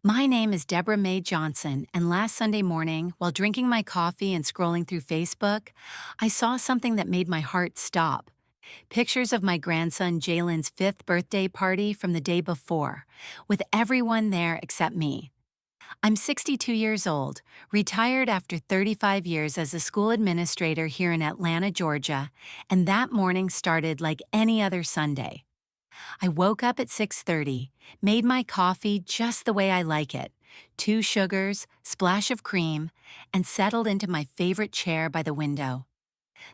My name is Deborah Mae Johnson, and last Sunday morning, while drinking my coffee and scrolling through Facebook, I saw something that made my heart stop. Pictures of my grandson Jalen's fifth birthday party from the day before, with everyone there except me. I'm 62 years old, retired after 35 years as a school administrator here in Atlanta, Georgia, and that morning started like any other Sunday. I woke up at 6:30, made my coffee just the way I like it, 2 sugars, splash of cream, and settled into my favorite chair by the window.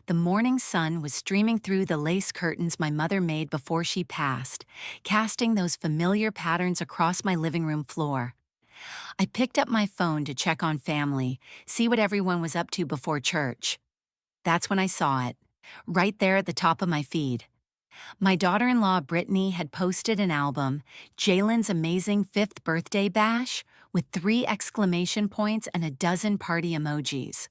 The morning sun was streaming through the lace curtains my mother made before she passed, casting those familiar patterns across my living room floor. I picked up my phone to check on family, see what everyone was up to before church. That's when I saw it, right there at the top of my feed. My daughter-in-law Brittany had posted an album, Jalen's Amazing Fifth Birthday Bash, with 3 exclamation points and a dozen party emojis.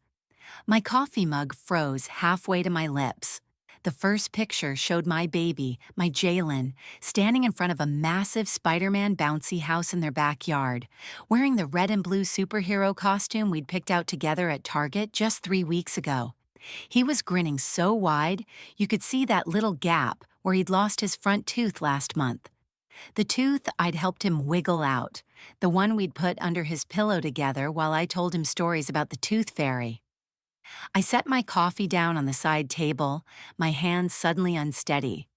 My coffee mug froze halfway to my lips. The first picture showed my baby, my Jalen, standing in front of a massive Spider-Man bouncy house in their backyard, wearing the red and blue superhero costume we'd picked out together at Target just 3 weeks ago. He was grinning so wide, you could see that little gap where he'd lost his front tooth last month. The tooth I'd helped him wiggle out, the one we'd put under his pillow together while I told him stories about the tooth fairy. I set my coffee down on the side table, my hands suddenly unsteady.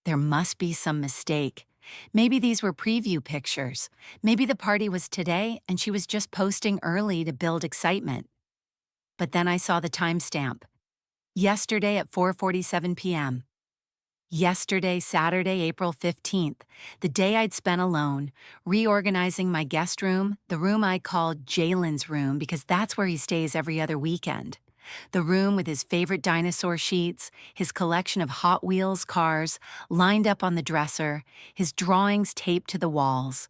There must be some mistake. Maybe these were preview pictures. Maybe the party was today and she was just posting early to build excitement. But then I saw the timestamp. Yesterday at 4:47 p.m. Yesterday, Saturday, April 15th, the day I'd spent alone, reorganizing my guest room, the room I called Jalen's room because that's where he stays every other weekend. The room with his favorite dinosaur sheets, his collection of Hot Wheels cars lined up on the dresser, his drawings taped to the walls.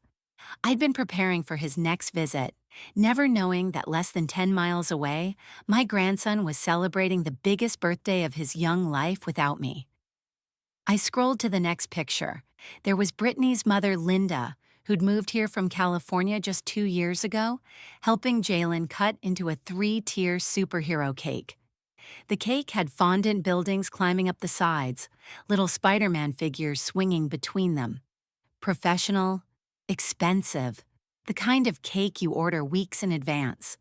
I'd been preparing for his next visit, never knowing that less than 10 miles away, my grandson was celebrating the biggest birthday of his young life without me. I scrolled to the next picture. There was Brittany's mother, Linda, who'd moved here from California just 2 years ago, helping Jalen cut into a 3-tier superhero cake. The cake had fondant buildings climbing up the sides, little Spider-Man figures swinging between them. Professional, expensive, the kind of cake you order weeks in advance.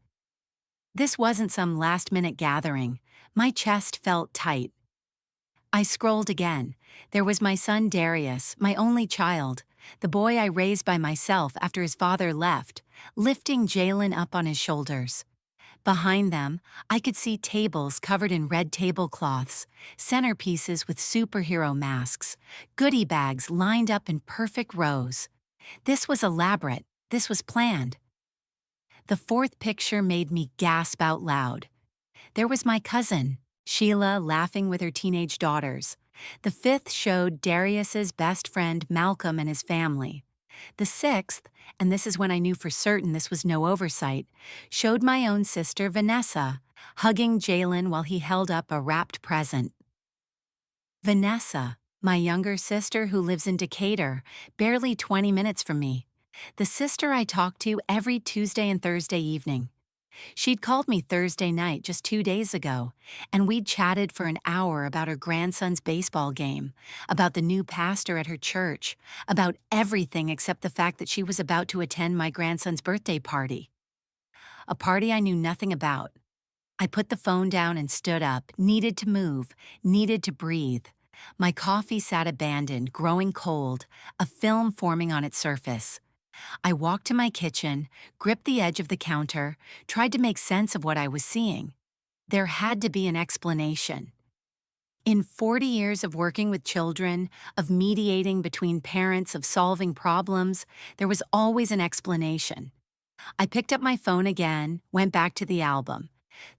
This wasn't some last-minute gathering. My chest felt tight. I scrolled again. There was my son Darius, my only child, the boy I raised by myself after his father left, lifting Jalen up on his shoulders. Behind them, I could see tables covered in red tablecloths, centerpieces with superhero masks, goodie bags lined up in perfect rows. This was elaborate. This was planned. The fourth picture made me gasp out loud. There was my cousin, Sheila, laughing with her teenage daughters. The fifth showed Darius's best friend Malcolm and his family. The sixth, and this is when I knew for certain this was no oversight, showed my own sister Vanessa, hugging Jalen while he held up a wrapped present. Vanessa, my younger sister who lives in Decatur, barely 20 minutes from me. The sister I talk to every Tuesday and Thursday evening. She'd called me Thursday night just 2 days ago, and we'd chatted for an hour about her grandson's baseball game, about the new pastor at her church, about everything except the fact that she was about to attend my grandson's birthday party. A party I knew nothing about. I put the phone down and stood up, needed to move, needed to breathe. My coffee sat abandoned, growing cold, a film forming on its surface. I walked to my kitchen, gripped the edge of the counter, tried to make sense of what I was seeing. There had to be an explanation. In 40 years of working with children, of mediating between parents, of solving problems, there was always an explanation. I picked up my phone again, went back to the album.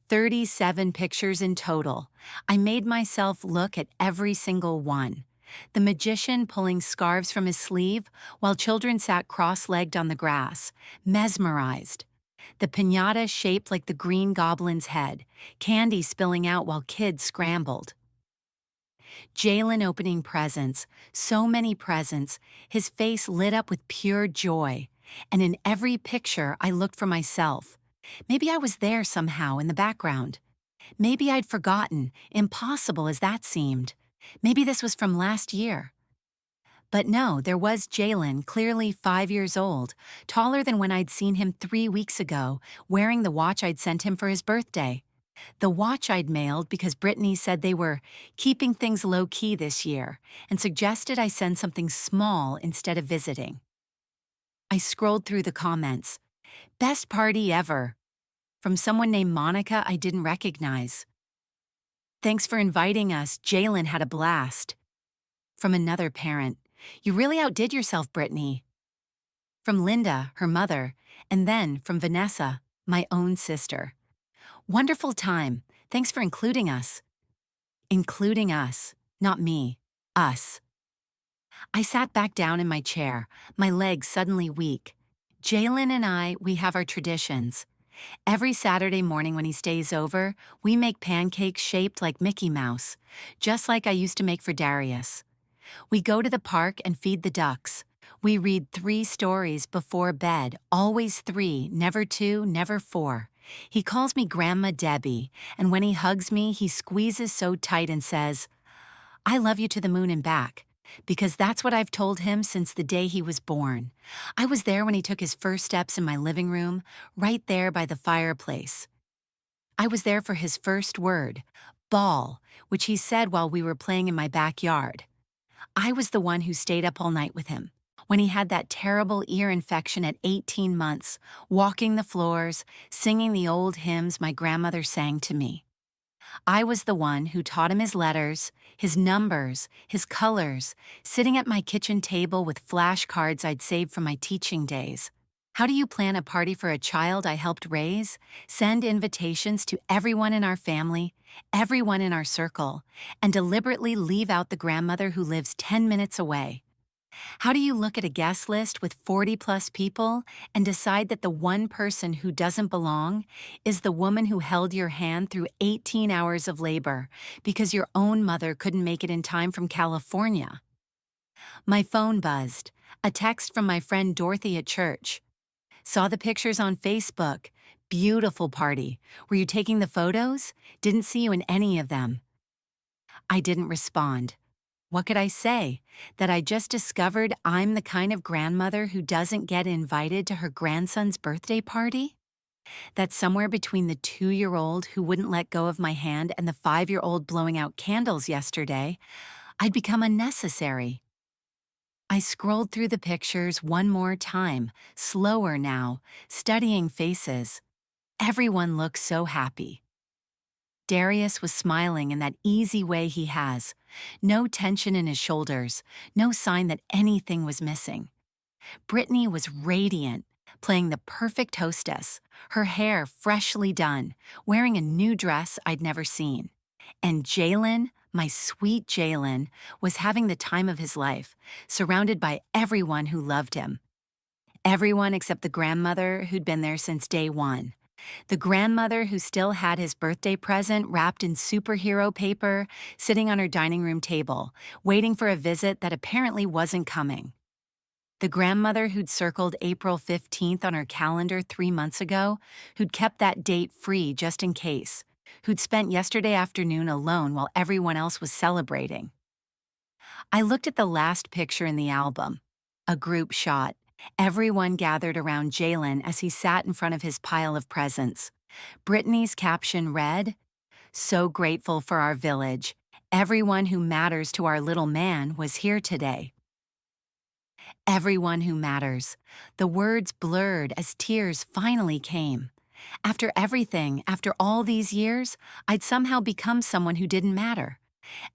37 pictures in total. I made myself look at every single one. The magician pulling scarves from his sleeve while children sat cross-legged on the grass, mesmerized. The piñata shaped like the Green Goblin's head, candy spilling out while kids scrambled. Jalen opening presents, so many presents, his face lit up with pure joy. And in every picture, I looked for myself. Maybe I was there somehow in the background. Maybe I'd forgotten, impossible as that seemed. Maybe this was from last year. But no, there was Jalen, clearly 5 years old, taller than when I'd seen him 3 weeks ago, wearing the watch I'd sent him for his birthday. The watch I'd mailed because Brittany said they were keeping things low-key this year and suggested I send something small instead of visiting. I scrolled through the comments. Best party ever. From someone named Monica I didn't recognize. Thanks for inviting us, Jalen had a blast. From another parent. You really outdid yourself, Brittany. From Linda, her mother, and then from Vanessa, my own sister. Wonderful time. Thanks for including us. Including us, not me. Us. I sat back down in my chair, my legs suddenly weak. Jalen and I, we have our traditions. Every Saturday morning when he stays over, we make pancakes shaped like Mickey Mouse, just like I used to make for Darius. We go to the park and feed the ducks. We read 3 stories before bed, always 3, never 2, never 4. He calls me Grandma Debbie, and when he hugs me, he squeezes so tight and says, I love you to the moon and back, because that's what I've told him since the day he was born. I was there when he took his first steps in my living room, right there by the fireplace. I was there for his first word, ball, which he said while we were playing in my backyard. I was the one who stayed up all night with him, when he had that terrible ear infection at 18 months, walking the floors, singing the old hymns my grandmother sang to me. I was the one who taught him his letters, his numbers, his colors, sitting at my kitchen table with flashcards I'd saved from my teaching days. How do you plan a party for a child I helped raise? Send invitations to everyone in our family, everyone in our circle, and deliberately leave out the grandmother who lives 10 minutes away? How do you look at a guest list with 40-plus people and decide that the one person who doesn't belong is the woman who held your hand through 18 hours of labor because your own mother couldn't make it in time from California? My phone buzzed, a text from my friend Dorothy at church. Saw the pictures on Facebook. Beautiful party. Were you taking the photos? Didn't see you in any of them. I didn't respond. What could I say? That I just discovered I'm the kind of grandmother who doesn't get invited to her grandson's birthday party? That somewhere between the 2-year-old who wouldn't let go of my hand and the 5-year-old blowing out candles yesterday, I'd become unnecessary. I scrolled through the pictures one more time, slower now, studying faces. Everyone looked so happy. Darius was smiling in that easy way he has. No tension in his shoulders, no sign that anything was missing. Brittany was radiant, playing the perfect hostess, her hair freshly done, wearing a new dress I'd never seen. And Jalen, my sweet Jalen, was having the time of his life, surrounded by everyone who loved him. Everyone except the grandmother who'd been there since day one. The grandmother who still had his birthday present wrapped in superhero paper, sitting on her dining room table, waiting for a visit that apparently wasn't coming. The grandmother who'd circled April 15th on her calendar 3 months ago, who'd kept that date free just in case, who'd spent yesterday afternoon alone while everyone else was celebrating. I looked at the last picture in the album, a group shot. Everyone gathered around Jalen as he sat in front of his pile of presents. Brittany's caption read, "So grateful for our village. Everyone who matters to our little man was here today." Everyone who matters. The words blurred as tears finally came. After everything, after all these years, I'd somehow become someone who didn't matter.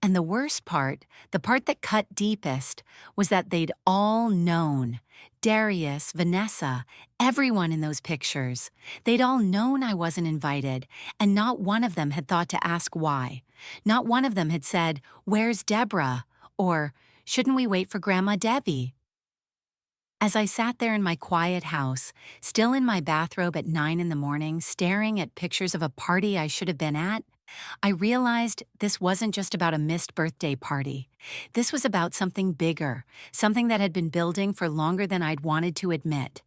And the worst part, the part that cut deepest, was that they'd all known. Darius, Vanessa, everyone in those pictures. They'd all known I wasn't invited, and not one of them had thought to ask why. Not one of them had said, "Where's Deborah?" or, "Shouldn't we wait for Grandma Debbie?" As I sat there in my quiet house, still in my bathrobe at 9 in the morning, staring at pictures of a party I should have been at, I realized this wasn't just about a missed birthday party. This was about something bigger, something that had been building for longer than I'd wanted to admit.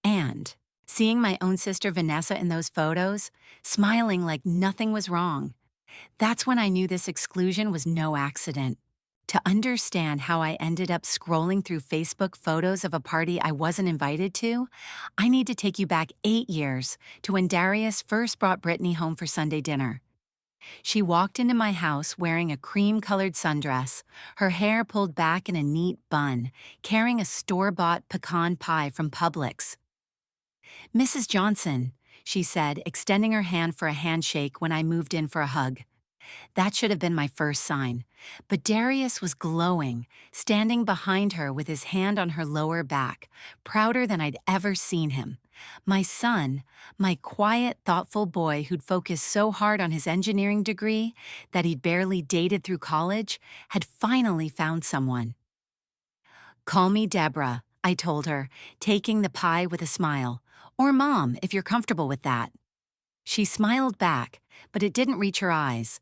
And seeing my own sister Vanessa in those photos, smiling like nothing was wrong, that's when I knew this exclusion was no accident. To understand how I ended up scrolling through Facebook photos of a party I wasn't invited to, I need to take you back 8 years to when Darius first brought Brittany home for Sunday dinner. She walked into my house wearing a cream-colored sundress, her hair pulled back in a neat bun, carrying a store-bought pecan pie from Publix. "Mrs. Johnson," she said, extending her hand for a handshake when I moved in for a hug. That should have been my first sign. But Darius was glowing, standing behind her with his hand on her lower back, prouder than I'd ever seen him. My son, my quiet, thoughtful boy who'd focused so hard on his engineering degree that he'd barely dated through college, had finally found someone. "Call me Deborah," I told her, taking the pie with a smile. "Or Mom, if you're comfortable with that." She smiled back, but it didn't reach her eyes.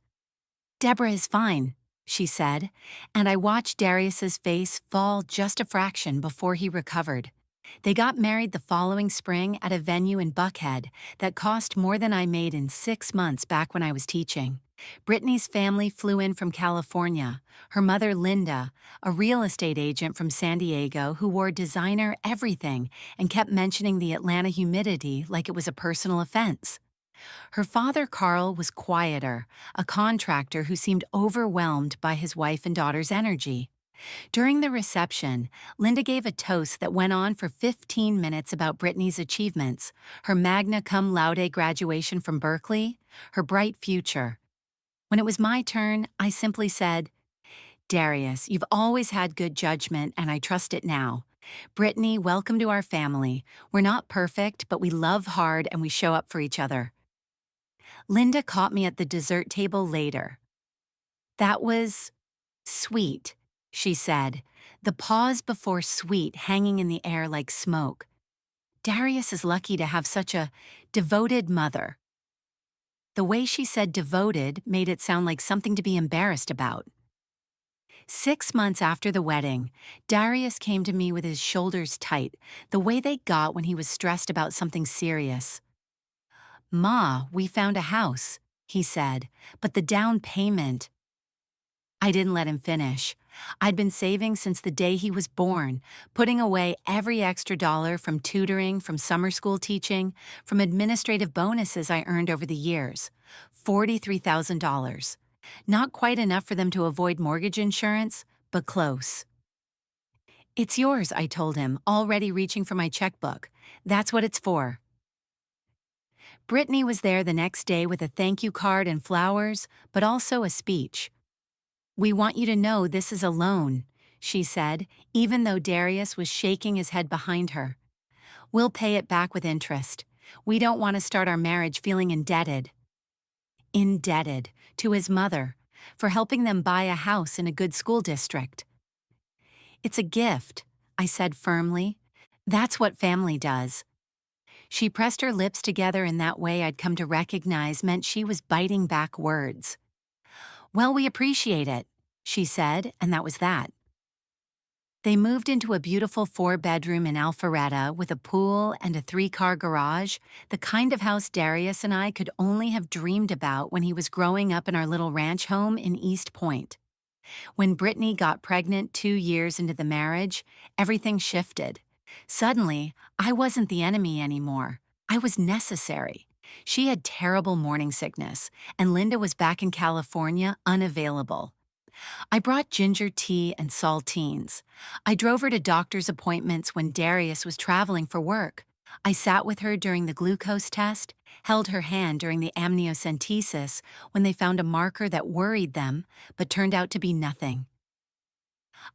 "Deborah is fine," she said, and I watched Darius's face fall just a fraction before he recovered. They got married the following spring at a venue in Buckhead that cost more than I made in 6 months back when I was teaching. Brittany's family flew in from California. Her mother, Linda, a real estate agent from San Diego who wore designer everything and kept mentioning the Atlanta humidity like it was a personal offense. Her father, Carl, was quieter, a contractor who seemed overwhelmed by his wife and daughter's energy. During the reception, Linda gave a toast that went on for 15 minutes about Brittany's achievements, her magna cum laude graduation from Berkeley, her bright future. When it was my turn, I simply said, "Darius, you've always had good judgment, and I trust it now. Brittany, welcome to our family. We're not perfect, but we love hard and we show up for each other." Linda caught me at the dessert table later. "That was sweet," she said, the pause before sweet hanging in the air like smoke. "Darius is lucky to have such a devoted mother." The way she said devoted made it sound like something to be embarrassed about. 6 months after the wedding, Darius came to me with his shoulders tight, the way they got when he was stressed about something serious. "Ma, we found a house," he said, "but the down payment—" I didn't let him finish. I'd been saving since the day he was born, putting away every extra dollar from tutoring, from summer school teaching, from administrative bonuses I earned over the years. $43,000. Not quite enough for them to avoid mortgage insurance, but close. "It's yours," I told him, already reaching for my checkbook. "That's what it's for." Brittany was there the next day with a thank you card and flowers, but also a speech. "We want you to know this is a loan," she said, even though Darius was shaking his head behind her. "We'll pay it back with interest. We don't want to start our marriage feeling indebted." Indebted to his mother for helping them buy a house in a good school district. "It's a gift," I said firmly. "That's what family does." She pressed her lips together in that way I'd come to recognize meant she was biting back words. "Well, we appreciate it," she said, and that was that. They moved into a beautiful 4-bedroom in Alpharetta with a pool and a 3-car garage, the kind of house Darius and I could only have dreamed about when he was growing up in our little ranch home in East Point. When Brittany got pregnant 2 years into the marriage, everything shifted. Suddenly, I wasn't the enemy anymore. I was necessary. She had terrible morning sickness, and Linda was back in California, unavailable. I brought ginger tea and saltines. I drove her to doctor's appointments when Darius was traveling for work. I sat with her during the glucose test, held her hand during the amniocentesis when they found a marker that worried them but turned out to be nothing.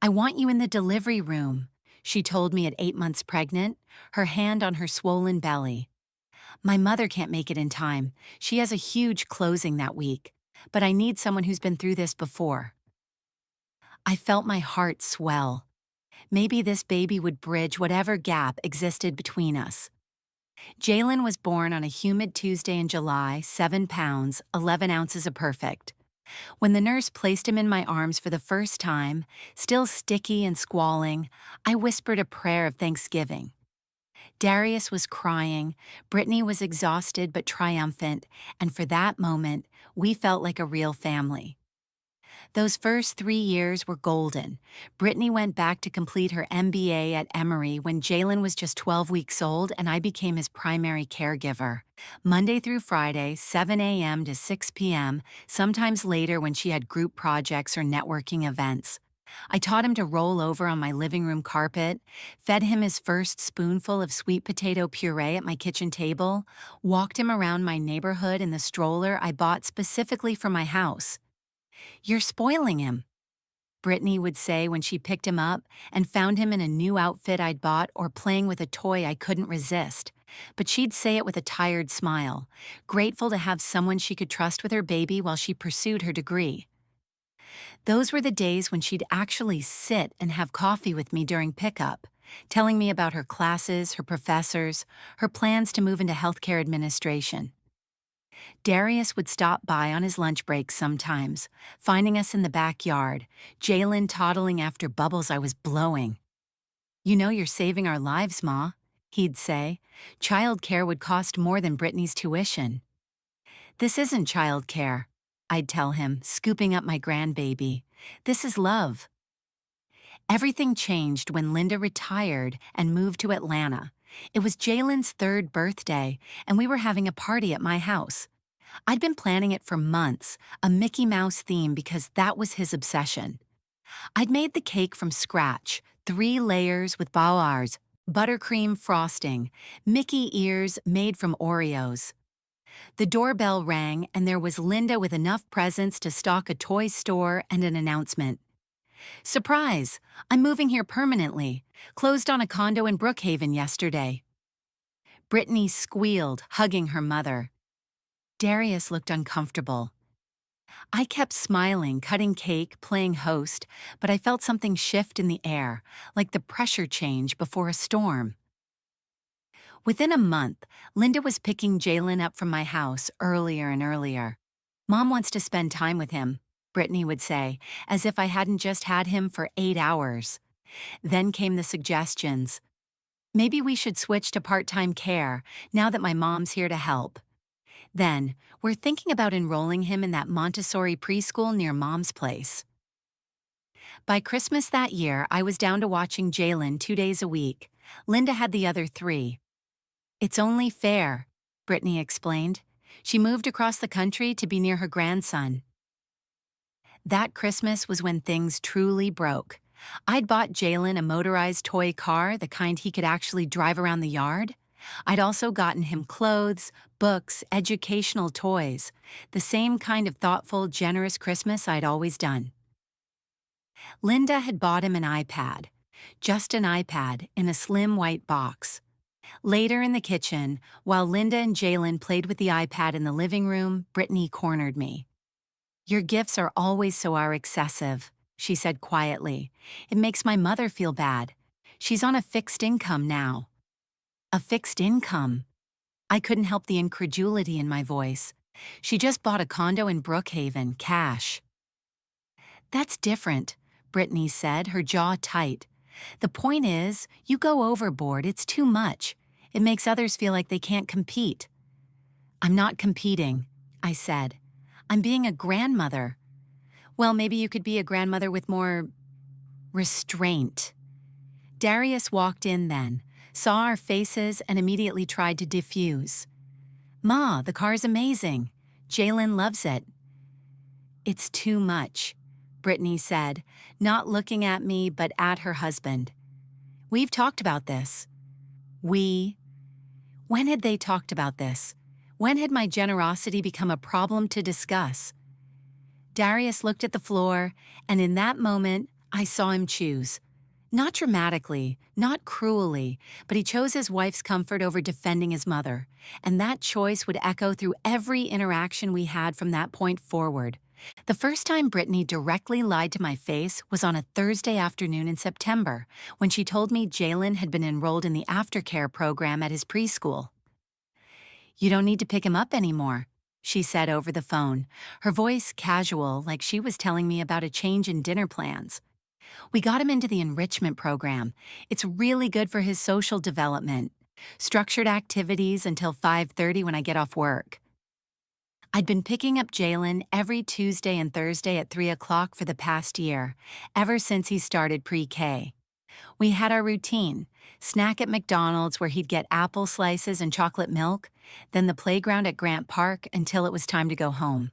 "I want you in the delivery room," she told me at 8 months pregnant, her hand on her swollen belly. "My mother can't make it in time. She has a huge closing that week, but I need someone who's been through this before." I felt my heart swell. Maybe this baby would bridge whatever gap existed between us. Jalen was born on a humid Tuesday in July, 7 pounds, 11 ounces of perfect. When the nurse placed him in my arms for the first time, still sticky and squalling, I whispered a prayer of thanksgiving. Darius was crying, Brittany was exhausted but triumphant, and for that moment, we felt like a real family. Those first 3 years were golden. Brittany went back to complete her MBA at Emory when Jalen was just 12 weeks old, and I became his primary caregiver. Monday through Friday, 7 a.m. to 6 p.m., sometimes later when she had group projects or networking events. I taught him to roll over on my living room carpet, fed him his first spoonful of sweet potato puree at my kitchen table, walked him around my neighborhood in the stroller I bought specifically for my house. "You're spoiling him," Brittany would say when she picked him up and found him in a new outfit I'd bought or playing with a toy I couldn't resist. But she'd say it with a tired smile, grateful to have someone she could trust with her baby while she pursued her degree. Those were the days when she'd actually sit and have coffee with me during pickup, telling me about her classes, her professors, her plans to move into healthcare administration. Darius would stop by on his lunch breaks sometimes, finding us in the backyard, Jalen toddling after bubbles I was blowing. "You know you're saving our lives, Ma," he'd say. "Child care would cost more than Brittany's tuition." "This isn't child care," I'd tell him, scooping up my grandbaby. "This is love." Everything changed when Linda retired and moved to Atlanta. It was Jalen's third birthday, and we were having a party at my house. I'd been planning it for months, a Mickey Mouse theme because that was his obsession. I'd made the cake from scratch, 3 layers with bars, buttercream frosting, Mickey ears made from Oreos. The doorbell rang and there was Linda with enough presents to stock a toy store and an announcement. "Surprise! I'm moving here permanently. Closed on a condo in Brookhaven yesterday." Brittany squealed, hugging her mother. Darius looked uncomfortable. I kept smiling, cutting cake, playing host, but I felt something shift in the air, like the pressure change before a storm. Within a month, Linda was picking Jalen up from my house earlier and earlier. "Mom wants to spend time with him," Brittany would say, as if I hadn't just had him for 8 hours. Then came the suggestions. "Maybe we should switch to part-time care, now that my mom's here to help." Then, "We're thinking about enrolling him in that Montessori preschool near Mom's place." By Christmas that year, I was down to watching Jalen 2 days a week. Linda had the other 3. "It's only fair," Brittany explained. She moved across the country to be near her grandson. That Christmas was when things truly broke. I'd bought Jalen a motorized toy car, the kind he could actually drive around the yard. I'd also gotten him clothes, books, educational toys, the same kind of thoughtful, generous Christmas I'd always done. Linda had bought him an iPad, just an iPad in a slim white box. Later in the kitchen, while Linda and Jalen played with the iPad in the living room, Brittany cornered me. "Your gifts are always so excessive," she said quietly. "It makes my mother feel bad. She's on a fixed income now." "A fixed income?" I couldn't help the incredulity in my voice. "She just bought a condo in Brookhaven, cash." "That's different," Brittany said, her jaw tight. "The point is, you go overboard, it's too much. It makes others feel like they can't compete." "I'm not competing," I said. "I'm being a grandmother." "Well, maybe you could be a grandmother with more restraint." Darius walked in then, saw our faces, and immediately tried to diffuse. "Ma, the car's amazing. Jalen loves it." "It's too much," Brittany said, not looking at me but at her husband. "We've talked about this." We? When had they talked about this? When had my generosity become a problem to discuss? Darius looked at the floor, and in that moment, I saw him choose. Not dramatically, not cruelly, but he chose his wife's comfort over defending his mother, and that choice would echo through every interaction we had from that point forward. The first time Brittany directly lied to my face was on a Thursday afternoon in September, when she told me Jalen had been enrolled in the aftercare program at his preschool. "You don't need to pick him up anymore," she said over the phone, her voice casual, like she was telling me about a change in dinner plans. "We got him into the enrichment program. It's really good for his social development." Structured activities until 5:30 when I get off work. I'd been picking up Jalen every Tuesday and Thursday at 3 o'clock for the past year, ever since he started pre-K. We had our routine: snack at McDonald's where he'd get apple slices and chocolate milk, then the playground at Grant Park until it was time to go home.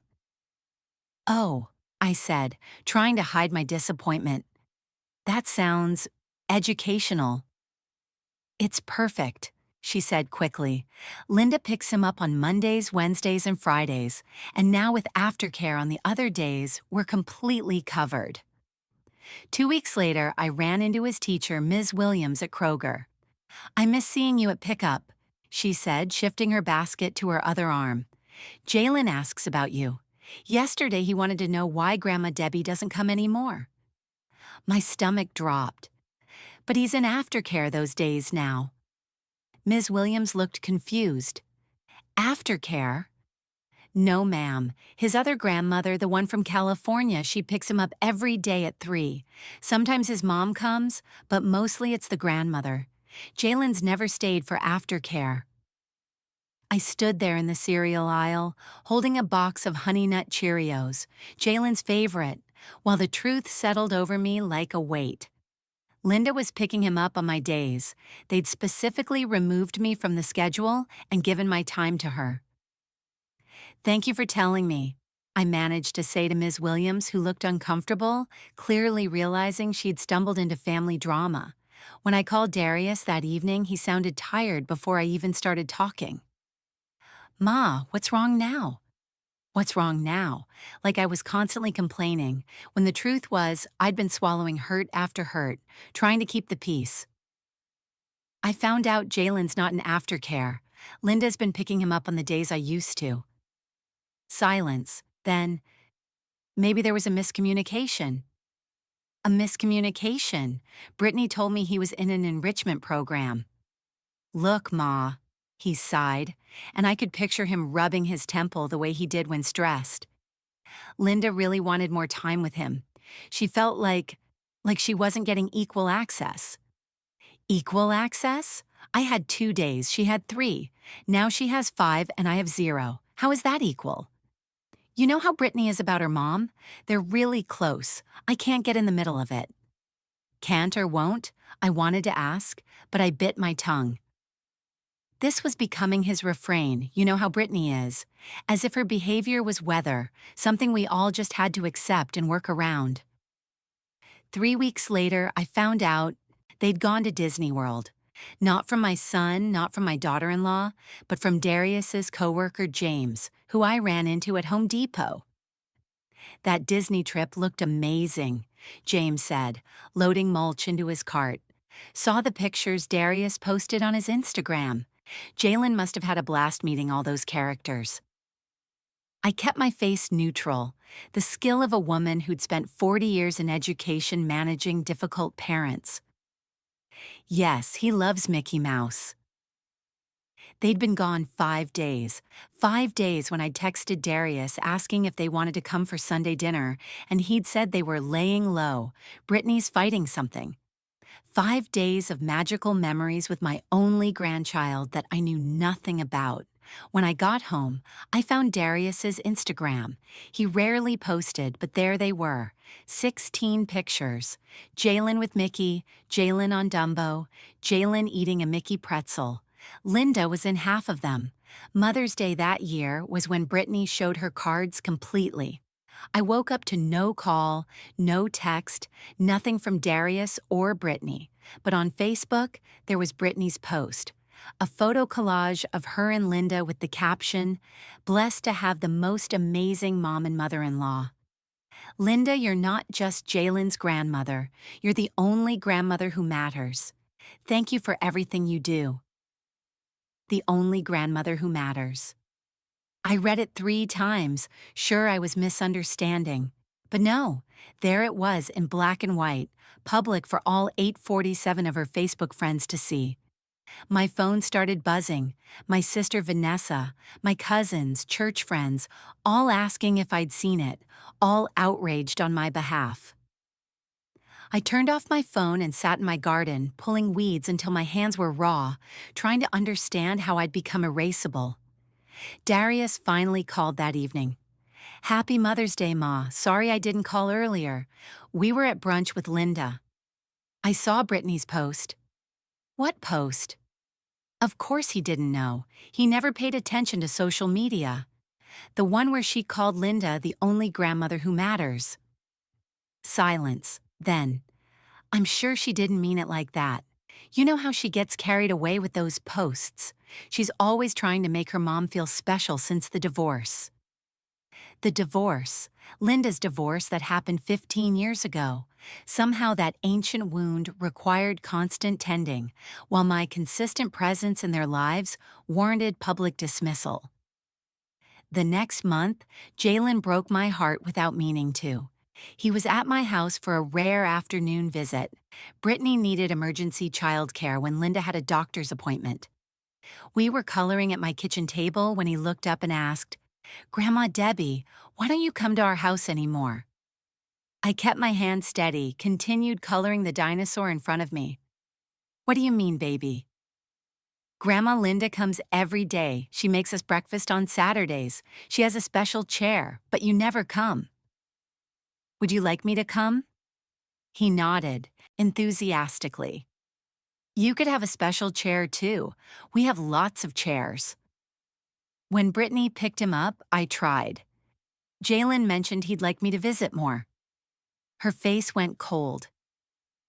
Oh, I said, trying to hide my disappointment. That sounds educational. It's perfect, she said quickly. Linda picks him up on Mondays, Wednesdays, and Fridays, and now with aftercare on the other days, we're completely covered. 2 weeks later, I ran into his teacher, Ms. Williams, at Kroger. "I miss seeing you at pickup," she said, shifting her basket to her other arm. "Jalen asks about you. Yesterday he wanted to know why Grandma Debbie doesn't come anymore." My stomach dropped. "But he's in aftercare those days now." Ms. Williams looked confused. "Aftercare?" "No, ma'am. His other grandmother, the one from California, she picks him up every day at 3. Sometimes his mom comes, but mostly it's the grandmother. Jalen's never stayed for aftercare." I stood there in the cereal aisle, holding a box of Honey Nut Cheerios, Jalen's favorite, while the truth settled over me like a weight. Linda was picking him up on my days. They'd specifically removed me from the schedule and given my time to her. "Thank you for telling me," I managed to say to Ms. Williams, who looked uncomfortable, clearly realizing she'd stumbled into family drama. When I called Darius that evening, he sounded tired before I even started talking. "Ma, what's wrong now?" What's wrong now? Like I was constantly complaining, when the truth was I'd been swallowing hurt after hurt, trying to keep the peace. "I found out Jalen's not in aftercare. Linda's been picking him up on the days I used to." Silence. Then, "Maybe there was a miscommunication." "A miscommunication? Brittany told me he was in an enrichment program." "Look, Ma," he sighed, and I could picture him rubbing his temple the way he did when stressed. Linda really wanted more time with him. She felt like she wasn't getting equal access. Equal access? I had 2 days, she had 3. Now she has 5 and I have 0. How is that equal? "You know how Brittany is about her mom? They're really close. I can't get in the middle of it." Can't or won't? I wanted to ask, but I bit my tongue. This was becoming his refrain, "You know how Brittany is," as if her behavior was weather, something we all just had to accept and work around. 3 weeks later, I found out they'd gone to Disney World. Not from my son, not from my daughter-in-law, but from Darius's coworker James, who I ran into at Home Depot. "That Disney trip looked amazing," James said, loading mulch into his cart. "Saw the pictures Darius posted on his Instagram. Jalen must have had a blast meeting all those characters." I kept my face neutral, the skill of a woman who'd spent 40 years in education managing difficult parents. "Yes, he loves Mickey Mouse." They'd been gone 5 days. 5 days when I'd texted Darius asking if they wanted to come for Sunday dinner, and he'd said they were laying low. Brittany's fighting something. 5 days of magical memories with my only grandchild that I knew nothing about. When I got home, I found Darius's Instagram. He rarely posted, but there they were. 16 pictures. Jalen with Mickey, Jalen on Dumbo, Jalen eating a Mickey pretzel. Linda was in half of them. Mother's Day that year was when Brittany showed her cards completely. I woke up to no call, no text, nothing from Darius or Brittany. But on Facebook, there was Brittany's post. A photo collage of her and Linda with the caption, "Blessed to have the most amazing mom and mother-in-law." "Linda, you're not just Jalen's grandmother. You're the only grandmother who matters. Thank you for everything you do." The only grandmother who matters. I read it 3 times, sure I was misunderstanding. But no, there it was in black and white, public for all 847 of her Facebook friends to see. My phone started buzzing. My sister Vanessa, my cousins, church friends, all asking if I'd seen it, all outraged on my behalf. I turned off my phone and sat in my garden, pulling weeds until my hands were raw, trying to understand how I'd become erasable. Darius finally called that evening. "Happy Mother's Day, Ma. Sorry I didn't call earlier. We were at brunch with Linda. I saw Brittany's post." "What post?" Of course he didn't know. He never paid attention to social media. The one where she called Linda the only grandmother who matters. Silence. Then, "I'm sure she didn't mean it like that. You know how she gets carried away with those posts. She's always trying to make her mom feel special since the divorce." The divorce, Linda's divorce that happened 15 years ago. Somehow that ancient wound required constant tending, while my consistent presence in their lives warranted public dismissal. The next month, Jalen broke my heart without meaning to. He was at my house for a rare afternoon visit. Brittany needed emergency childcare when Linda had a doctor's appointment. We were coloring at my kitchen table when he looked up and asked, "Grandma Debbie, why don't you come to our house anymore?" I kept my hand steady, continued coloring the dinosaur in front of me. "What do you mean, baby?" "Grandma Linda comes every day. She makes us breakfast on Saturdays. She has a special chair, but you never come." "Would you like me to come?" He nodded, enthusiastically. "You could have a special chair too. We have lots of chairs." When Brittany picked him up, I tried. Jalen mentioned he'd like me to visit more. Her face went cold.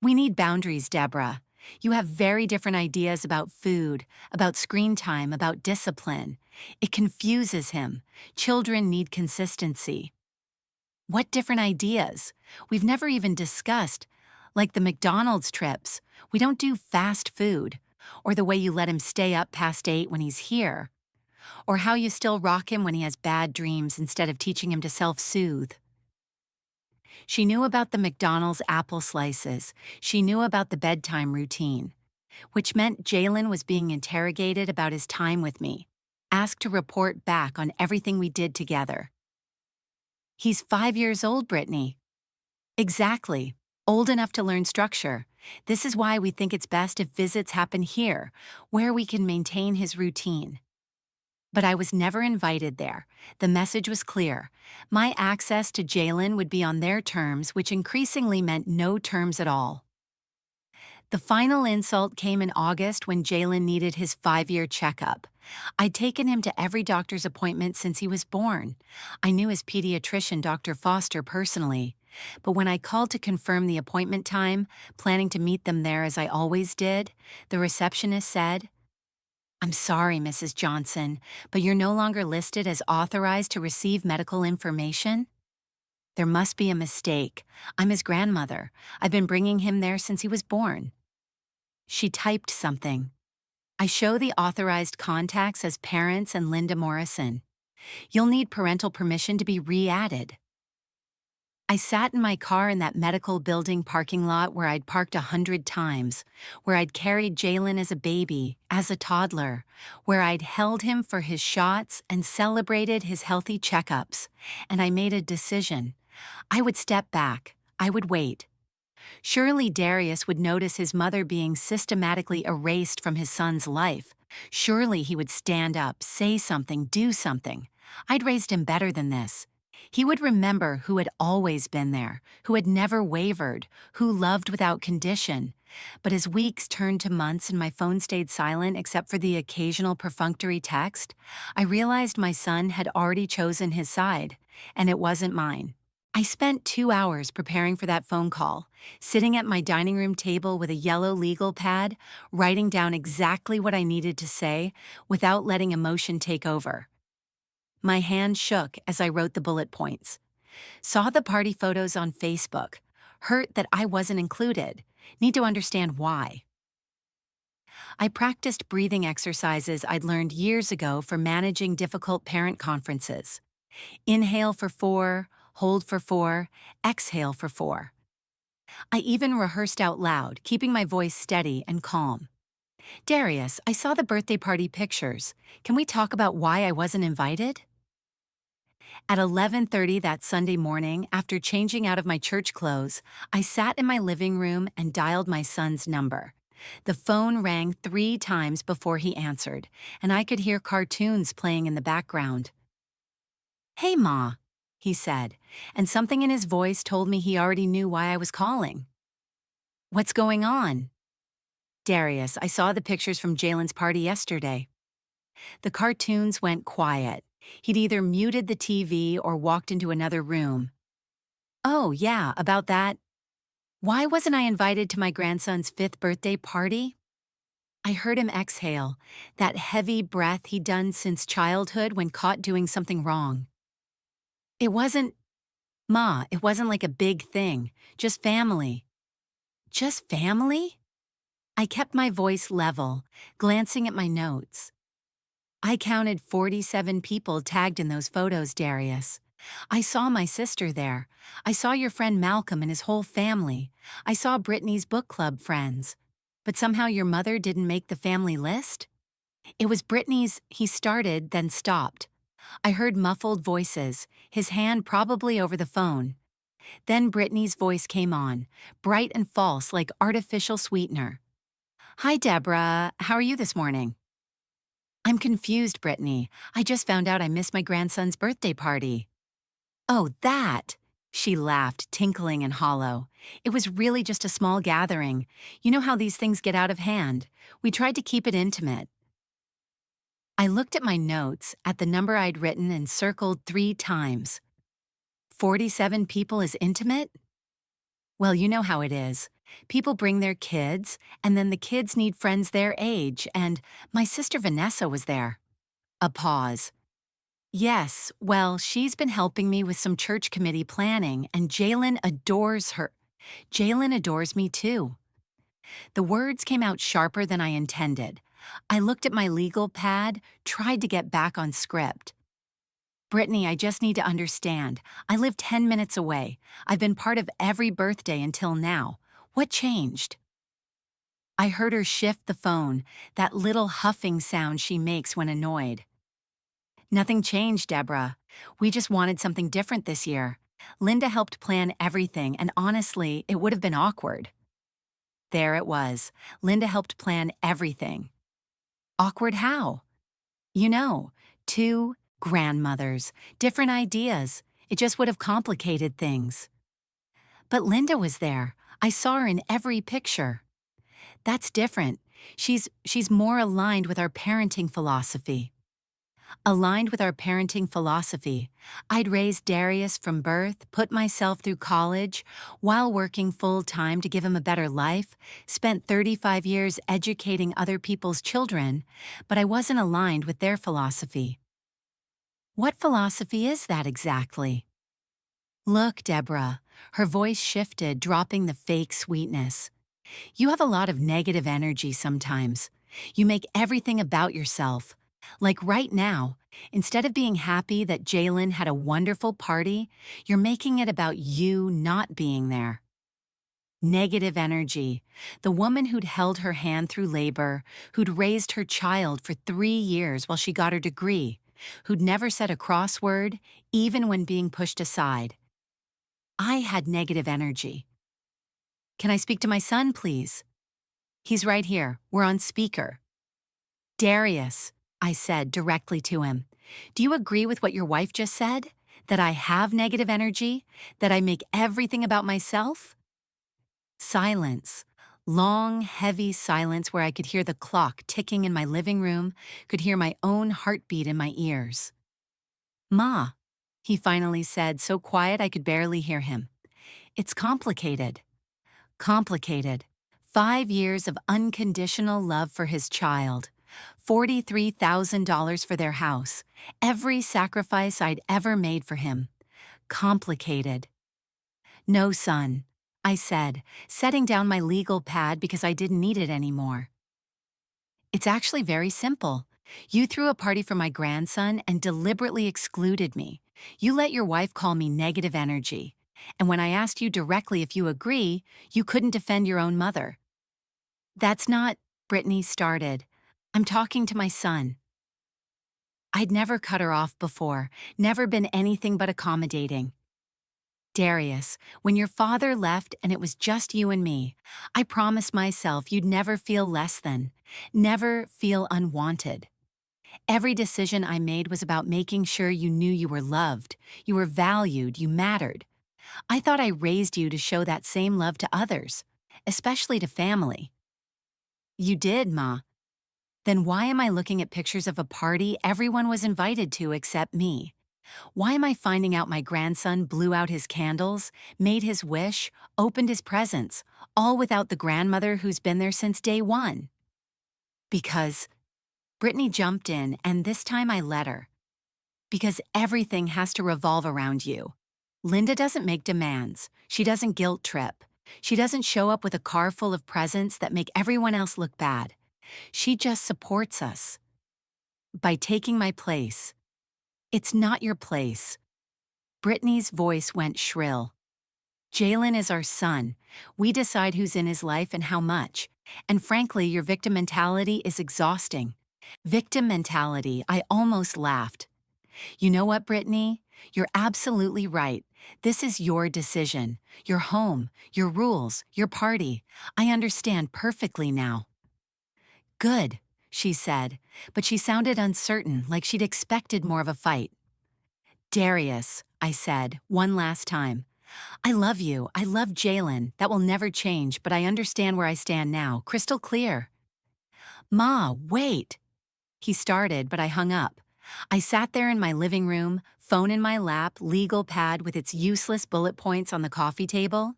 "We need boundaries, Deborah. You have very different ideas about food, about screen time, about discipline. It confuses him. Children need consistency." "What different ideas? We've never even discussed, like the McDonald's trips. We don't do fast food. Or the way you let him stay up past 8 when he's here. Or how you still rock him when he has bad dreams instead of teaching him to self-soothe." She knew about the McDonald's apple slices. She knew about the bedtime routine, which meant Jalen was being interrogated about his time with me, asked to report back on everything we did together. "He's 5 years old, Brittany." "Exactly. Old enough to learn structure. This is why we think it's best if visits happen here, where we can maintain his routine." But I was never invited there. The message was clear. My access to Jalen would be on their terms, which increasingly meant no terms at all. The final insult came in August when Jalen needed his 5-year checkup. I'd taken him to every doctor's appointment since he was born. I knew his pediatrician, Dr. Foster, personally. But when I called to confirm the appointment time, planning to meet them there as I always did, the receptionist said, "I'm sorry, Mrs. Johnson, but you're no longer listed as authorized to receive medical information." "There must be a mistake. I'm his grandmother. I've been bringing him there since he was born." She typed something. "I show the authorized contacts as parents and Linda Morrison. You'll need parental permission to be re-added." I sat in my car in that medical building parking lot where I'd parked 100 times, where I'd carried Jalen as a baby, as a toddler, where I'd held him for his shots and celebrated his healthy checkups, and I made a decision. I would step back. I would wait. Surely Darius would notice his mother being systematically erased from his son's life. Surely he would stand up, say something, do something. I'd raised him better than this. He would remember who had always been there, who had never wavered, who loved without condition. But as weeks turned to months and my phone stayed silent except for the occasional perfunctory text, I realized my son had already chosen his side, and it wasn't mine. I spent 2 hours preparing for that phone call, sitting at my dining room table with a yellow legal pad, writing down exactly what I needed to say without letting emotion take over. My hand shook as I wrote the bullet points. Saw the party photos on Facebook. Hurt that I wasn't included. Need to understand why. I practiced breathing exercises I'd learned years ago for managing difficult parent conferences. Inhale for 4, hold for 4, exhale for 4. I even rehearsed out loud, keeping my voice steady and calm. "Darius, I saw the birthday party pictures. Can we talk about why I wasn't invited?" At 11:30 that Sunday morning, after changing out of my church clothes, I sat in my living room and dialed my son's number. The phone rang 3 times before he answered, and I could hear cartoons playing in the background. "Hey, Ma," he said, and something in his voice told me he already knew why I was calling. "What's going on?" "Darius, I saw the pictures from Jalen's party yesterday." The cartoons went quiet. He'd either muted the TV or walked into another room. "Oh, yeah, about that. Why wasn't I invited to my grandson's 5th birthday party?" I heard him exhale, that heavy breath he'd done since childhood when caught doing something wrong. "It wasn't, Ma, it wasn't like a big thing. Just family." "Just family?" I kept my voice level, glancing at my notes. "I counted 47 people tagged in those photos, Darius. I saw my sister there. I saw your friend Malcolm and his whole family. I saw Brittany's book club friends. But somehow your mother didn't make the family list?" It was Brittany's, he started, then stopped. I heard muffled voices, his hand probably over the phone. Then Brittany's voice came on, bright and false like artificial sweetener. "Hi, Deborah. How are you this morning?" "I'm confused, Brittany. I just found out I missed my grandson's birthday party." "Oh, that!" She laughed, tinkling and hollow. "It was really just a small gathering. You know how these things get out of hand. We tried to keep it intimate." I looked at my notes, at the number I'd written and circled 3 times. 47 people is intimate? Well, you know how it is. People bring their kids, and then the kids need friends their age, and my sister Vanessa was there. A pause. "Yes, well, she's been helping me with some church committee planning, and Jalen adores her. Jalen adores me too." The words came out sharper than I intended. I looked at my legal pad, tried to get back on script. "Brittany, I just need to understand. I live 10 minutes away. I've been part of every birthday until now. What changed?" I heard her shift the phone, that little huffing sound she makes when annoyed. "Nothing changed, Deborah. We just wanted something different this year. Linda helped plan everything, and honestly, it would have been awkward." There it was. Linda helped plan everything. Awkward how? You know, 2 grandmothers, different ideas. It just would have complicated things. But Linda was there. I saw her in every picture. That's different. She's more aligned with our parenting philosophy. Aligned with our parenting philosophy, I'd raised Darius from birth, put myself through college, while working full-time to give him a better life, spent 35 years educating other people's children, but I wasn't aligned with their philosophy. What philosophy is that exactly? "Look, Deborah." Her voice shifted, dropping the fake sweetness. "You have a lot of negative energy sometimes. You make everything about yourself. Like right now, instead of being happy that Jalen had a wonderful party, you're making it about you not being there." Negative energy. The woman who'd held her hand through labor, who'd raised her child for 3 years while she got her degree, who'd never said a crossword, even when being pushed aside. I had negative energy. "Can I speak to my son, please?" "He's right here. We're on speaker." "Darius," I said directly to him, "do you agree with what your wife just said? That I have negative energy? That I make everything about myself?" Silence. Long, heavy silence where I could hear the clock ticking in my living room, could hear my own heartbeat in my ears. "Ma," he finally said, so quiet I could barely hear him. "It's complicated." Complicated. 5 years of unconditional love for his child. $43,000 for their house. Every sacrifice I'd ever made for him. Complicated. "No, son," I said, setting down my legal pad because I didn't need it anymore. "It's actually very simple. You threw a party for my grandson and deliberately excluded me. You let your wife call me negative energy. And when I asked you directly if you agree, you couldn't defend your own mother." "That's not," Brittany started. "I'm talking to my son." I'd never cut her off before, never been anything but accommodating. Darius, when your father left and it was just you and me, I promised myself you'd never feel less than, never feel unwanted. Every decision I made was about making sure you knew you were loved, you were valued, you mattered. I thought I raised you to show that same love to others, especially to family. You did, Ma. Then why am I looking at pictures of a party everyone was invited to except me? Why am I finding out my grandson blew out his candles, made his wish, opened his presents, all without the grandmother who's been there since day one? Because Brittany jumped in, and this time I let her. Because everything has to revolve around you. Linda doesn't make demands. She doesn't guilt trip. She doesn't show up with a car full of presents that make everyone else look bad. She just supports us. By taking my place. It's not your place. Brittany's voice went shrill. Jalen is our son. We decide who's in his life and how much. And frankly, your victim mentality is exhausting. Victim mentality, I almost laughed. You know what, Brittany? You're absolutely right. This is your decision, your home, your rules, your party. I understand perfectly now. Good, she said, but she sounded uncertain, like she'd expected more of a fight. Darius, I said, one last time. I love you. I love Jalen. That will never change, but I understand where I stand now, crystal clear. Ma, wait. He started, but I hung up. I sat there in my living room, phone in my lap, legal pad with its useless bullet points on the coffee table.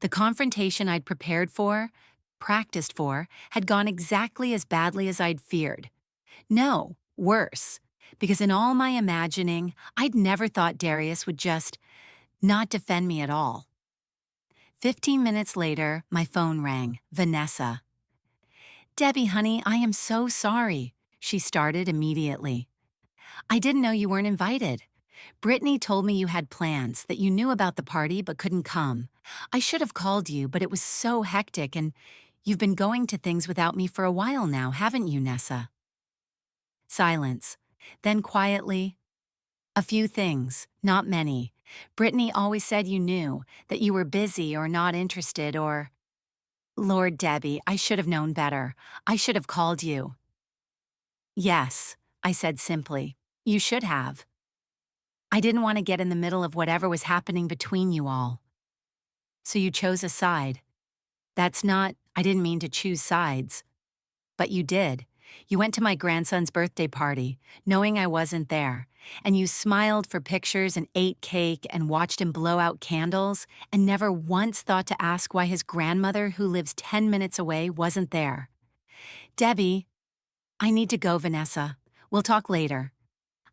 The confrontation I'd prepared for, practiced for, had gone exactly as badly as I'd feared. No, worse. Because in all my imagining, I'd never thought Darius would just not defend me at all. 15 minutes later, my phone rang. Vanessa. Debbie, honey, I am so sorry, she started immediately. I didn't know you weren't invited. Brittany told me you had plans, that you knew about the party but couldn't come. I should have called you, but it was so hectic, and you've been going to things without me for a while now, haven't you, Nessa? Silence. Then quietly, a few things, not many. Brittany always said you knew, that you were busy or not interested or… Lord, Debbie, I should have known better. I should have called you. Yes, I said simply. You should have. I didn't want to get in the middle of whatever was happening between you all. So you chose a side. That's not, I didn't mean to choose sides. But you did. You went to my grandson's birthday party, knowing I wasn't there, and you smiled for pictures and ate cake and watched him blow out candles and never once thought to ask why his grandmother, who lives 10 minutes away, wasn't there. Debbie, I need to go, Vanessa. We'll talk later.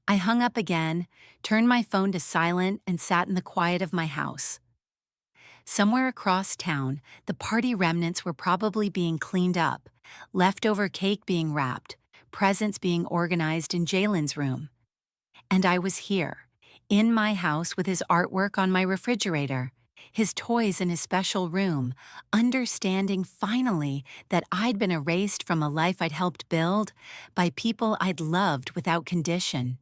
I hung up again, turned my phone to silent, and sat in the quiet of my house. Somewhere across town, the party remnants were probably being cleaned up, leftover cake being wrapped, presents being organized in Jalen's room. And I was here, in my house with his artwork on my refrigerator, his toys in his special room, understanding finally that I'd been erased from a life I'd helped build by people I'd loved without condition.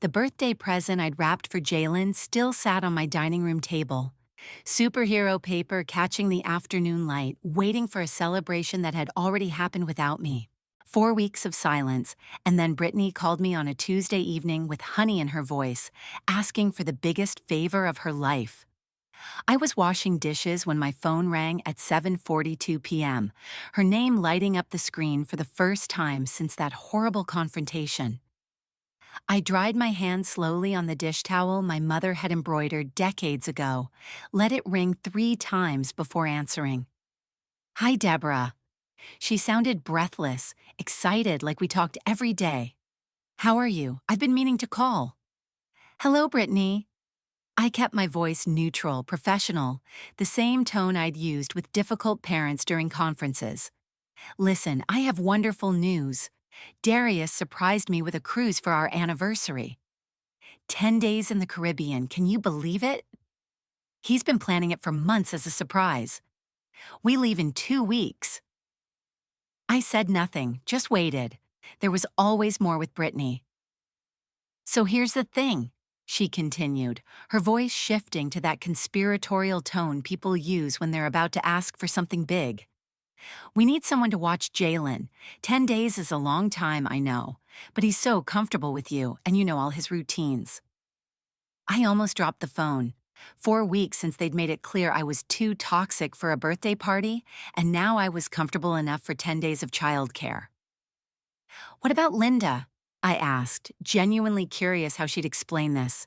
The birthday present I'd wrapped for Jalen still sat on my dining room table. Superhero paper catching the afternoon light, waiting for a celebration that had already happened without me. 4 weeks of silence, and then Brittany called me on a Tuesday evening with honey in her voice, asking for the biggest favor of her life. I was washing dishes when my phone rang at 7:42 p.m., her name lighting up the screen for the first time since that horrible confrontation. I dried my hand slowly on the dish towel my mother had embroidered decades ago, let it ring 3 times before answering. Hi, Deborah. She sounded breathless, excited like we talked every day. How are you? I've been meaning to call. Hello, Brittany. I kept my voice neutral, professional, the same tone I'd used with difficult parents during conferences. Listen, I have wonderful news. Darius surprised me with a cruise for our anniversary. 10 days in the Caribbean, can you believe it? He's been planning it for months as a surprise. We leave in 2 weeks. I said nothing, just waited. There was always more with Brittany. So here's the thing, she continued, her voice shifting to that conspiratorial tone people use when they're about to ask for something big. We need someone to watch Jalen. 10 days is a long time, I know, but he's so comfortable with you, and you know all his routines. I almost dropped the phone. 4 weeks since they'd made it clear I was too toxic for a birthday party, and now I was comfortable enough for 10 days of childcare. What about Linda? I asked, genuinely curious how she'd explain this.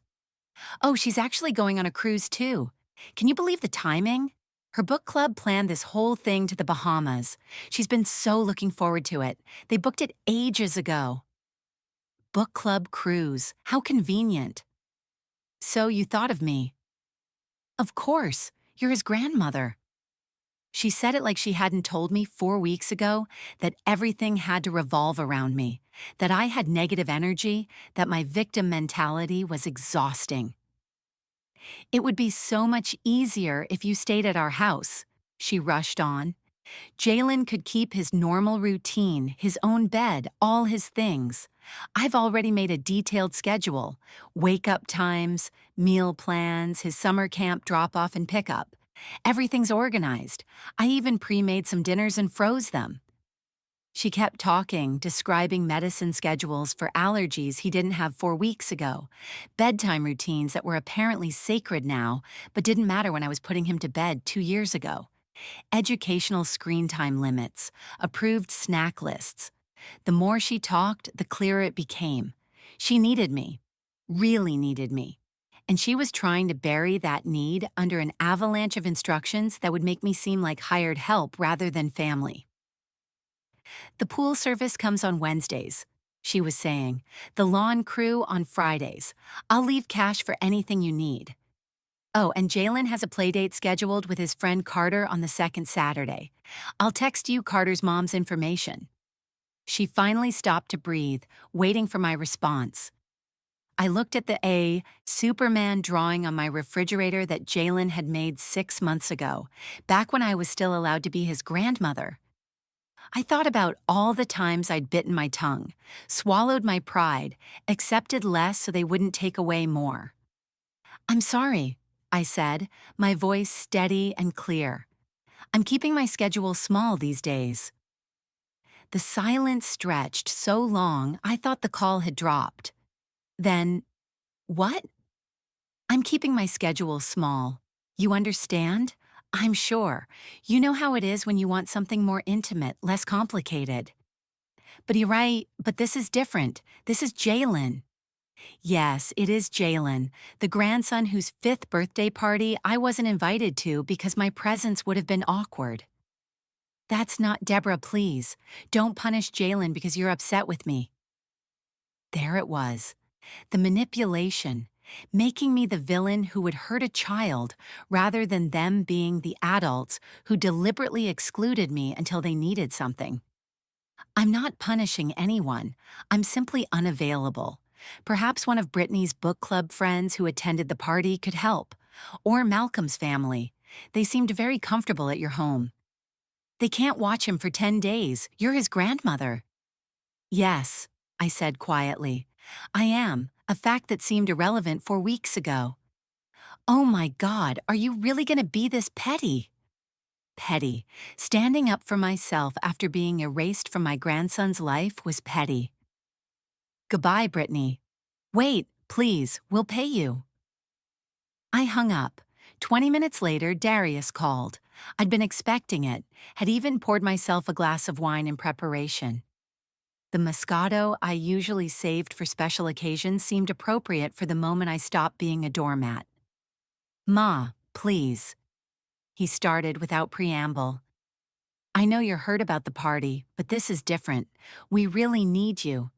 Oh, she's actually going on a cruise too. Can you believe the timing? Her book club planned this whole thing to the Bahamas. She's been so looking forward to it. They booked it ages ago. Book club cruise. How convenient. So you thought of me. Of course. You're his grandmother. She said it like she hadn't told me 4 weeks ago that everything had to revolve around me, that I had negative energy, that my victim mentality was exhausting. It would be so much easier if you stayed at our house, she rushed on. Jalen could keep his normal routine, his own bed, all his things. I've already made a detailed schedule, wake-up times, meal plans, his summer camp drop-off and pickup. Everything's organized. I even pre-made some dinners and froze them. She kept talking, describing medicine schedules for allergies he didn't have 4 weeks ago, bedtime routines that were apparently sacred now, but didn't matter when I was putting him to bed 2 years ago, educational screen time limits, approved snack lists. The more she talked, the clearer it became. She needed me, really needed me. And she was trying to bury that need under an avalanche of instructions that would make me seem like hired help rather than family. The pool service comes on Wednesdays, she was saying. The lawn crew on Fridays. I'll leave cash for anything you need. Oh, and Jalen has a playdate scheduled with his friend Carter on the second Saturday. I'll text you Carter's mom's information. She finally stopped to breathe, waiting for my response. I looked at the Superman drawing on my refrigerator that Jalen had made 6 months ago, back when I was still allowed to be his grandmother. I thought about all the times I'd bitten my tongue, swallowed my pride, accepted less so they wouldn't take away more. I'm sorry, I said, my voice steady and clear. I'm keeping my schedule small these days. The silence stretched so long I thought the call had dropped. Then, what? I'm keeping my schedule small. You understand? I'm sure. You know how it is when you want something more intimate, less complicated. But you're right, but this is different. This is Jalen. Yes, it is Jalen, the grandson whose 5th birthday party I wasn't invited to because my presence would have been awkward. That's not Deborah, please. Don't punish Jalen because you're upset with me. There it was. The manipulation, making me the villain who would hurt a child rather than them being the adults who deliberately excluded me until they needed something. I'm not punishing anyone. I'm simply unavailable. Perhaps one of Brittany's book club friends who attended the party could help. Or Malcolm's family. They seemed very comfortable at your home. They can't watch him for 10 days. You're his grandmother. Yes, I said quietly. I am, a fact that seemed irrelevant 4 weeks ago. Oh my God, are you really going to be this petty? Petty. Standing up for myself after being erased from my grandson's life was petty. Goodbye, Brittany. Wait, please, we'll pay you. I hung up. 20 minutes later, Darius called. I'd been expecting it, had even poured myself a glass of wine in preparation. The Moscato I usually saved for special occasions seemed appropriate for the moment I stopped being a doormat. Ma, please. He started without preamble. I know you're hurt about the party, but this is different. We really need you.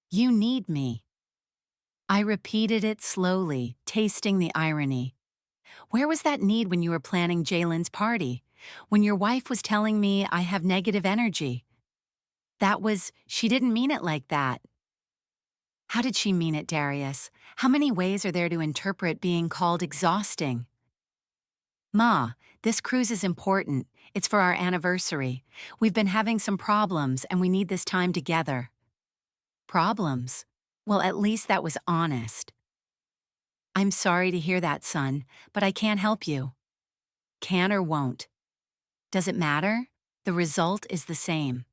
You need me. I repeated it slowly, tasting the irony. Where was that need when you were planning Jalen's party? When your wife was telling me I have negative energy? She didn't mean it like that. How did she mean it, Darius? How many ways are there to interpret being called exhausting? Ma, this cruise is important. It's for our anniversary. We've been having some problems and we need this time together. Problems? Well, at least that was honest. I'm sorry to hear that, son, but I can't help you. Can or won't. Does it matter? The result is the same.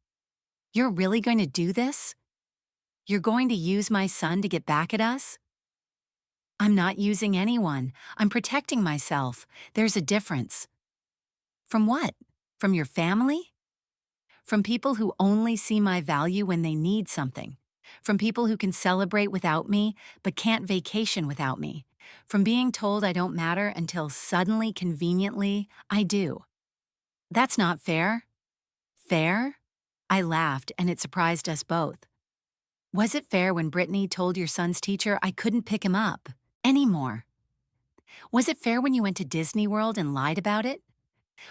You're really going to do this? You're going to use my son to get back at us? I'm not using anyone. I'm protecting myself. There's a difference. From what? From your family? From people who only see my value when they need something. From people who can celebrate without me, but can't vacation without me. From being told I don't matter until suddenly, conveniently, I do. That's not fair. Fair? I laughed, and it surprised us both. Was it fair when Brittany told your son's teacher I couldn't pick him up anymore? Was it fair when you went to Disney World and lied about it?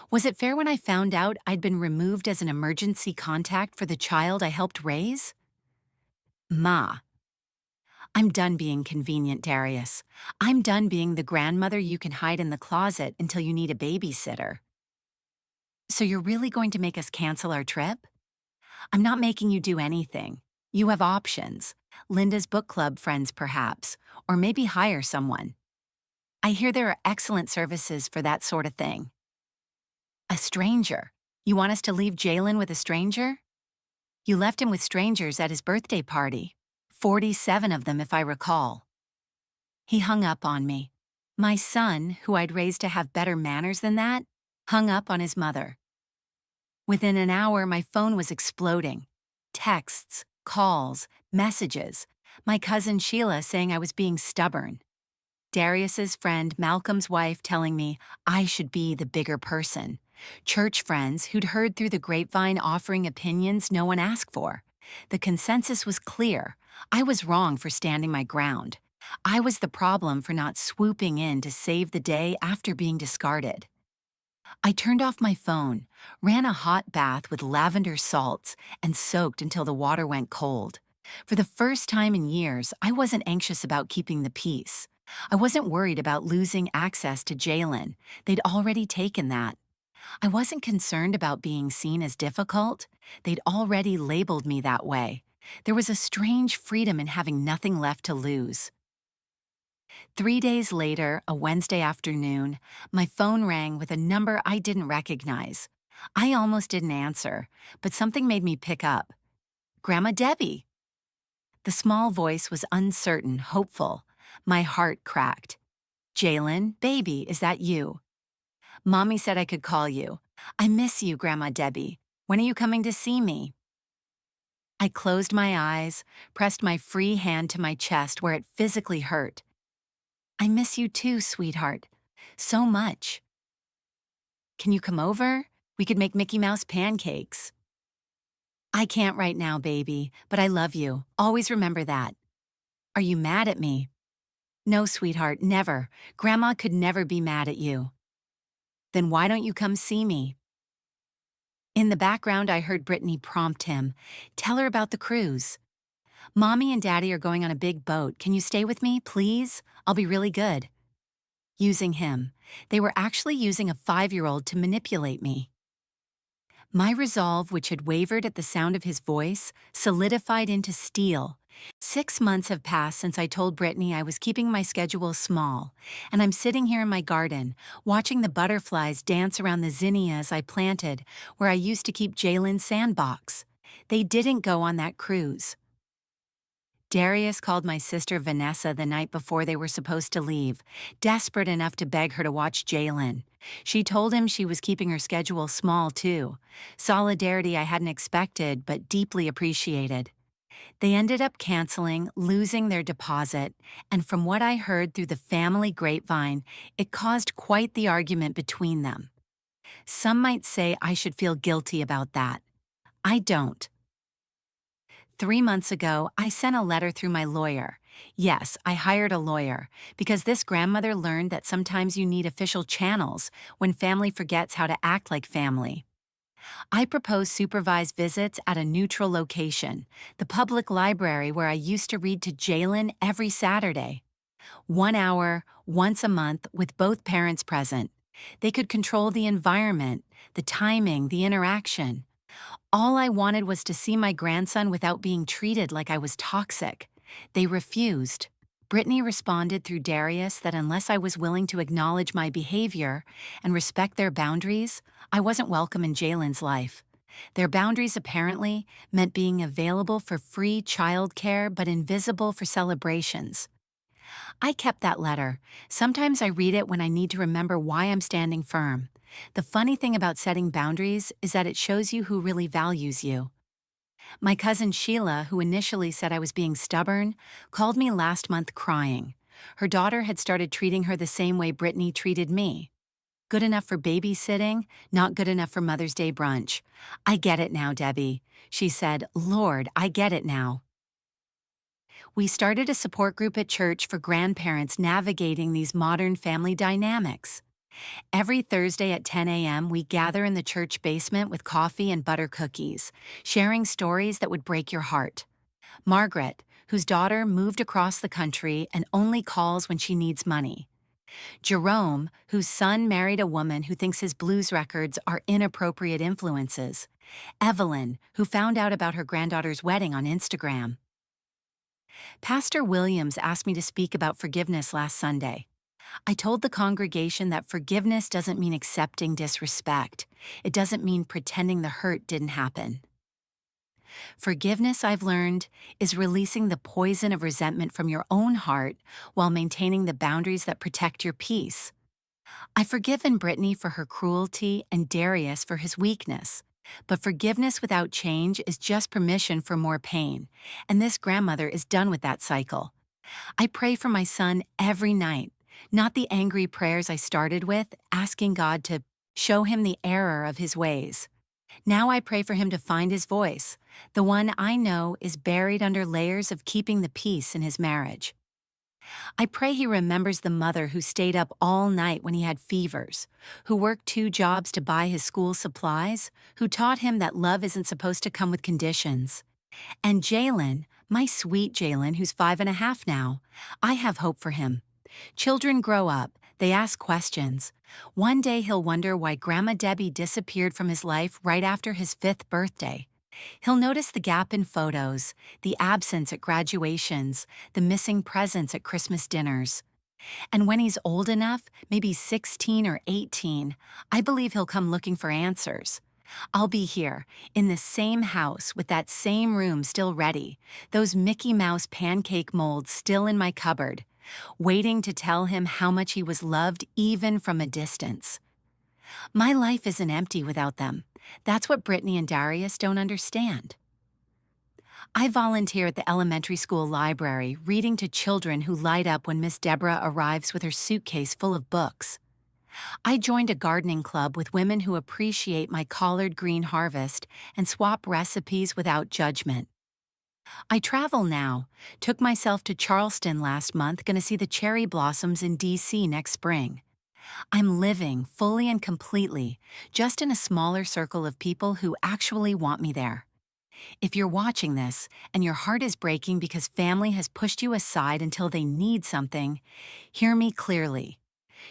Was it fair when I found out I'd been removed as an emergency contact for the child I helped raise? Ma, I'm done being convenient, Darius. I'm done being the grandmother you can hide in the closet until you need a babysitter. So you're really going to make us cancel our trip? I'm not making you do anything. You have options. Linda's book club friends, perhaps, or maybe hire someone. I hear there are excellent services for that sort of thing. A stranger? You want us to leave Jalen with a stranger? You left him with strangers at his birthday party. 47 of them, if I recall. He hung up on me. My son, who I'd raised to have better manners than that, hung up on his mother. Within an hour, my phone was exploding. Texts, calls, messages. My cousin Sheila saying I was being stubborn. Darius's friend Malcolm's wife telling me I should be the bigger person. Church friends who'd heard through the grapevine offering opinions no one asked for. The consensus was clear. I was wrong for standing my ground. I was the problem for not swooping in to save the day after being discarded. I turned off my phone, ran a hot bath with lavender salts, and soaked until the water went cold. For the first time in years, I wasn't anxious about keeping the peace. I wasn't worried about losing access to Jalen. They'd already taken that. I wasn't concerned about being seen as difficult. They'd already labeled me that way. There was a strange freedom in having nothing left to lose. 3 days later, a Wednesday afternoon, my phone rang with a number I didn't recognize. I almost didn't answer, but something made me pick up. Grandma Debbie. The small voice was uncertain, hopeful. My heart cracked. Jalen, baby, is that you? Mommy said I could call you. I miss you, Grandma Debbie. When are you coming to see me? I closed my eyes, pressed my free hand to my chest where it physically hurt. I miss you too, sweetheart. So much. Can you come over? We could make Mickey Mouse pancakes. I can't right now, baby, but I love you. Always remember that. Are you mad at me? No, sweetheart, never. Grandma could never be mad at you. Then why don't you come see me? In the background, I heard Brittany prompt him. Tell her about the cruise. Mommy and Daddy are going on a big boat. Can you stay with me, please? I'll be really good. Using him. They were actually using a 5-year-old to manipulate me. My resolve, which had wavered at the sound of his voice, solidified into steel. 6 months have passed since I told Brittany I was keeping my schedule small, and I'm sitting here in my garden, watching the butterflies dance around the zinnias I planted where I used to keep Jalen's sandbox. They didn't go on that cruise. Darius called my sister Vanessa the night before they were supposed to leave, desperate enough to beg her to watch Jalen. She told him she was keeping her schedule small, too. Solidarity I hadn't expected, but deeply appreciated. They ended up canceling, losing their deposit, and from what I heard through the family grapevine, it caused quite the argument between them. Some might say I should feel guilty about that. I don't. 3 months ago, I sent a letter through my lawyer. Yes, I hired a lawyer, because this grandmother learned that sometimes you need official channels when family forgets how to act like family. I proposed supervised visits at a neutral location, the public library where I used to read to Jalen every Saturday. 1 hour, once a month, with both parents present. They could control the environment, the timing, the interaction. All I wanted was to see my grandson without being treated like I was toxic. They refused. Brittany responded through Darius that unless I was willing to acknowledge my behavior and respect their boundaries, I wasn't welcome in Jalen's life. Their boundaries apparently meant being available for free childcare but invisible for celebrations. I kept that letter. Sometimes I read it when I need to remember why I'm standing firm. The funny thing about setting boundaries is that it shows you who really values you. My cousin Sheila, who initially said I was being stubborn, called me last month crying. Her daughter had started treating her the same way Brittany treated me. Good enough for babysitting, not good enough for Mother's Day brunch. I get it now, Debbie. She said, Lord, I get it now. We started a support group at church for grandparents navigating these modern family dynamics. Every Thursday at 10 a.m., we gather in the church basement with coffee and butter cookies, sharing stories that would break your heart. Margaret, whose daughter moved across the country and only calls when she needs money. Jerome, whose son married a woman who thinks his blues records are inappropriate influences. Evelyn, who found out about her granddaughter's wedding on Instagram. Pastor Williams asked me to speak about forgiveness last Sunday. I told the congregation that forgiveness doesn't mean accepting disrespect. It doesn't mean pretending the hurt didn't happen. Forgiveness, I've learned, is releasing the poison of resentment from your own heart while maintaining the boundaries that protect your peace. I've forgiven Brittany for her cruelty and Darius for his weakness. But forgiveness without change is just permission for more pain, and this grandmother is done with that cycle. I pray for my son every night, not the angry prayers I started with, asking God to show him the error of his ways. Now I pray for him to find his voice, the one I know is buried under layers of keeping the peace in his marriage. I pray he remembers the mother who stayed up all night when he had fevers, who worked 2 jobs to buy his school supplies, who taught him that love isn't supposed to come with conditions. And Jalen, my sweet Jalen, who's 5.5 now, I have hope for him. Children grow up, they ask questions. One day he'll wonder why Grandma Debbie disappeared from his life right after his 5th birthday. He'll notice the gap in photos, the absence at graduations, the missing presents at Christmas dinners. And when he's old enough, maybe 16 or 18, I believe he'll come looking for answers. I'll be here, in the same house, with that same room still ready, those Mickey Mouse pancake molds still in my cupboard, waiting to tell him how much he was loved even from a distance. My life isn't empty without them. That's what Brittany and Darius don't understand. I volunteer at the elementary school library, reading to children who light up when Miss Deborah arrives with her suitcase full of books. I joined a gardening club with women who appreciate my collard green harvest and swap recipes without judgment. I travel now. Took myself to Charleston last month, gonna see the cherry blossoms in D.C. next spring. I'm living fully and completely, just in a smaller circle of people who actually want me there. If you're watching this and your heart is breaking because family has pushed you aside until they need something, hear me clearly.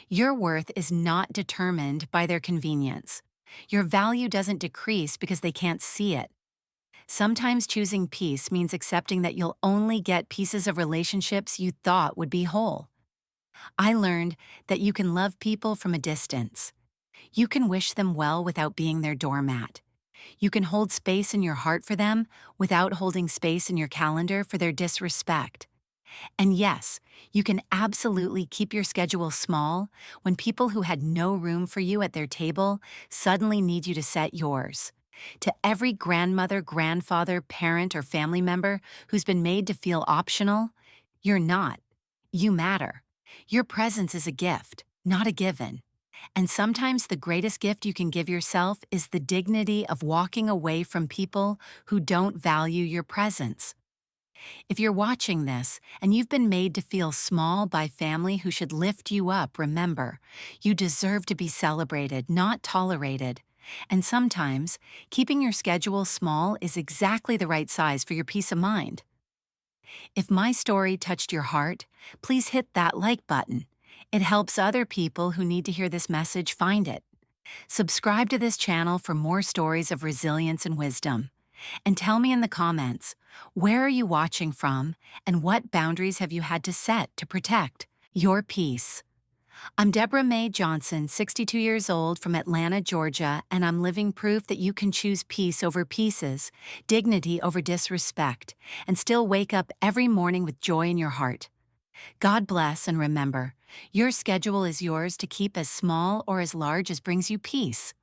Your worth is not determined by their convenience. Your value doesn't decrease because they can't see it. Sometimes choosing peace means accepting that you'll only get pieces of relationships you thought would be whole. I learned that you can love people from a distance. You can wish them well without being their doormat. You can hold space in your heart for them without holding space in your calendar for their disrespect. And yes, you can absolutely keep your schedule small when people who had no room for you at their table suddenly need you to set yours. To every grandmother, grandfather, parent, or family member who's been made to feel optional, you're not. You matter. Your presence is a gift, not a given. And sometimes the greatest gift you can give yourself is the dignity of walking away from people who don't value your presence. If you're watching this and you've been made to feel small by family who should lift you up, remember, you deserve to be celebrated, not tolerated. And sometimes, keeping your schedule small is exactly the right size for your peace of mind. If my story touched your heart, please hit that like button. It helps other people who need to hear this message find it. Subscribe to this channel for more stories of resilience and wisdom. And tell me in the comments, where are you watching from and what boundaries have you had to set to protect your peace? I'm Deborah Mae Johnson, 62 years old from Atlanta, Georgia, and I'm living proof that you can choose peace over pieces, dignity over disrespect, and still wake up every morning with joy in your heart. God bless, and remember, your schedule is yours to keep as small or as large as brings you peace.